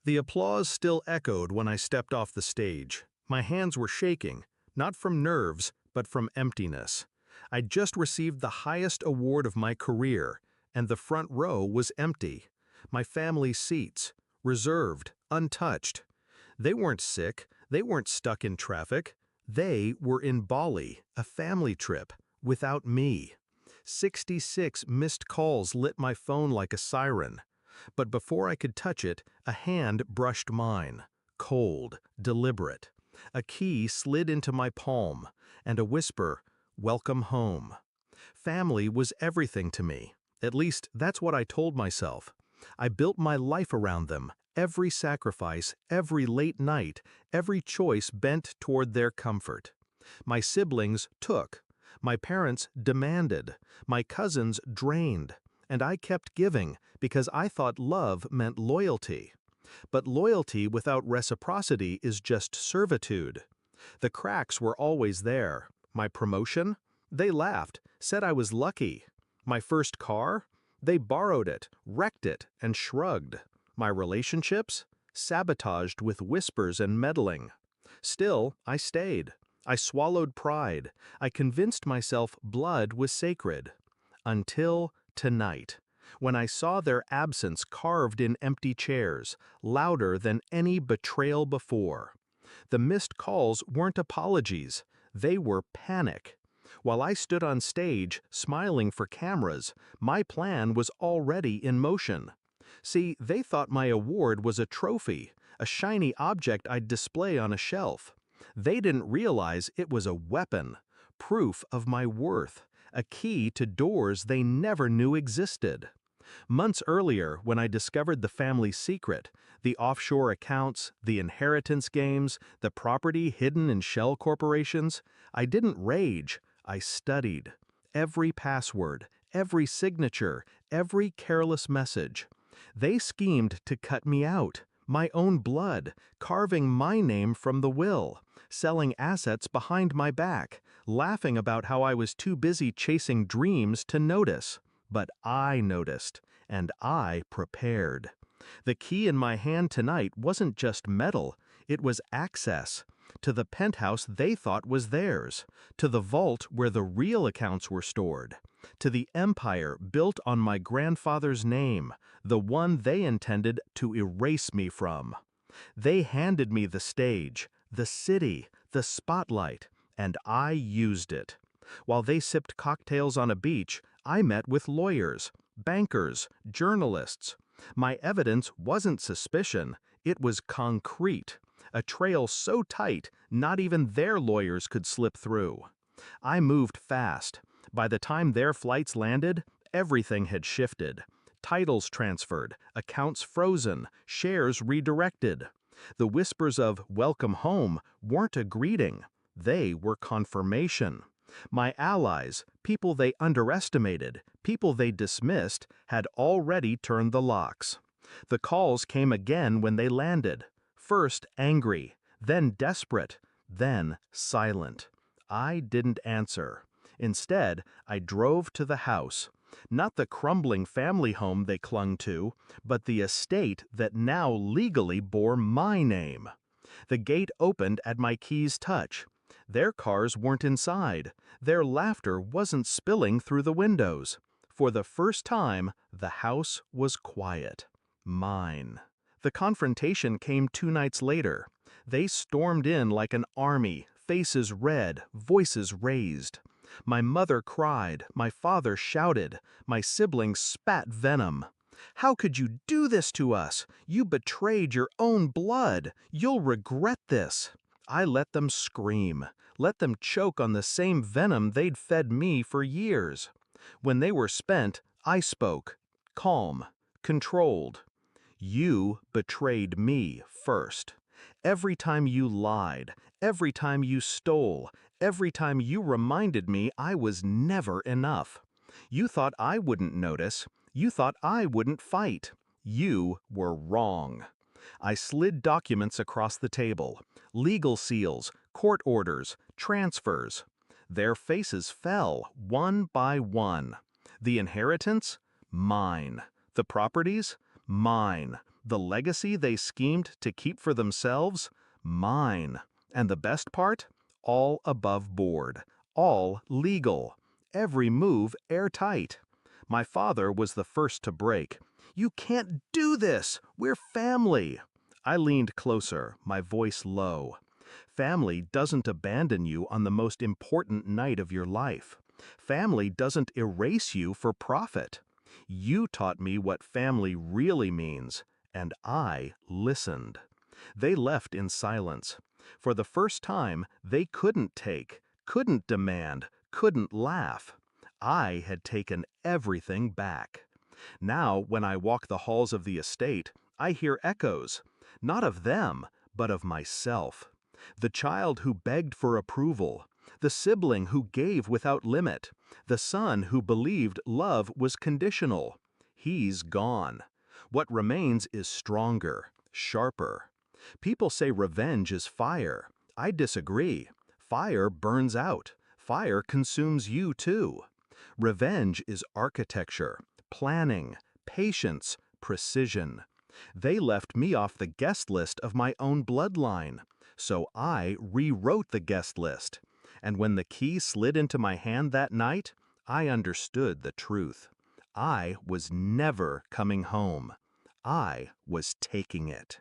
The applause still echoed when I stepped off the stage. My hands were shaking, not from nerves, but from emptiness. I'd just received the highest award of my career, and the front row was empty. My family's seats, reserved, untouched. They weren't sick, they weren't stuck in traffic. They were in Bali, a family trip, without me. 66 missed calls lit my phone like a siren. But before I could touch it, a hand brushed mine. Cold, deliberate. A key slid into my palm, and a whisper, "Welcome home." Family was everything to me. At least, that's what I told myself. I built my life around them, every sacrifice, every late night, every choice bent toward their comfort. My siblings took. My parents demanded. My cousins drained. And I kept giving because I thought love meant loyalty. But loyalty without reciprocity is just servitude. The cracks were always there. My promotion? They laughed, said I was lucky. My first car? They borrowed it, wrecked it, and shrugged. My relationships? Sabotaged with whispers and meddling. Still, I stayed. I swallowed pride. I convinced myself blood was sacred. Until tonight, when I saw their absence carved in empty chairs, louder than any betrayal before. The missed calls weren't apologies, they were panic. While I stood on stage, smiling for cameras, my plan was already in motion. See, they thought my award was a trophy, a shiny object I'd display on a shelf. They didn't realize it was a weapon, proof of my worth, a key to doors they never knew existed. Months earlier, when I discovered the family secret, the offshore accounts, the inheritance games, the property hidden in shell corporations, I didn't rage, I studied. Every password, every signature, every careless message. They schemed to cut me out. My own blood, carving my name from the will, selling assets behind my back, laughing about how I was too busy chasing dreams to notice. But I noticed, and I prepared. The key in my hand tonight wasn't just metal, it was access. To the penthouse they thought was theirs, to the vault where the real accounts were stored, to the empire built on my grandfather's name, the one they intended to erase me from. They handed me the stage, the city, the spotlight, and I used it. While they sipped cocktails on a beach, I met with lawyers, bankers, journalists. My evidence wasn't suspicion, it was concrete. A trail so tight, not even their lawyers could slip through. I moved fast. By the time their flights landed, everything had shifted. Titles transferred, accounts frozen, shares redirected. The whispers of "welcome home" weren't a greeting. They were confirmation. My allies, people they underestimated, people they dismissed, had already turned the locks. The calls came again when they landed. First angry, then desperate, then silent. I didn't answer. Instead, I drove to the house. Not the crumbling family home they clung to, but the estate that now legally bore my name. The gate opened at my key's touch. Their cars weren't inside. Their laughter wasn't spilling through the windows. For the first time, the house was quiet. Mine. The confrontation came 2 nights later. They stormed in like an army, faces red, voices raised. My mother cried, my father shouted, my siblings spat venom. "How could you do this to us? You betrayed your own blood. You'll regret this." I let them scream, let them choke on the same venom they'd fed me for years. When they were spent, I spoke, calm, controlled. You betrayed me first. Every time you lied, every time you stole, every time you reminded me I was never enough. You thought I wouldn't notice. You thought I wouldn't fight. You were wrong. I slid documents across the table. Legal seals, court orders, transfers. Their faces fell, one by one. The inheritance? Mine. The properties? Mine. The legacy they schemed to keep for themselves? Mine. And the best part? All above board. All legal. Every move airtight. My father was the first to break. "You can't do this! We're family!" I leaned closer, my voice low. Family doesn't abandon you on the most important night of your life. Family doesn't erase you for profit. You taught me what family really means, and I listened. They left in silence. For the first time, they couldn't take, couldn't demand, couldn't laugh. I had taken everything back. Now, when I walk the halls of the estate, I hear echoes, not of them, but of myself. The child who begged for approval, the sibling who gave without limit, the son who believed love was conditional. He's gone. What remains is stronger, sharper. People say revenge is fire. I disagree. Fire burns out. Fire consumes you too. Revenge is architecture, planning, patience, precision. They left me off the guest list of my own bloodline, so I rewrote the guest list. And when the key slid into my hand that night, I understood the truth. I was never coming home. I was taking it.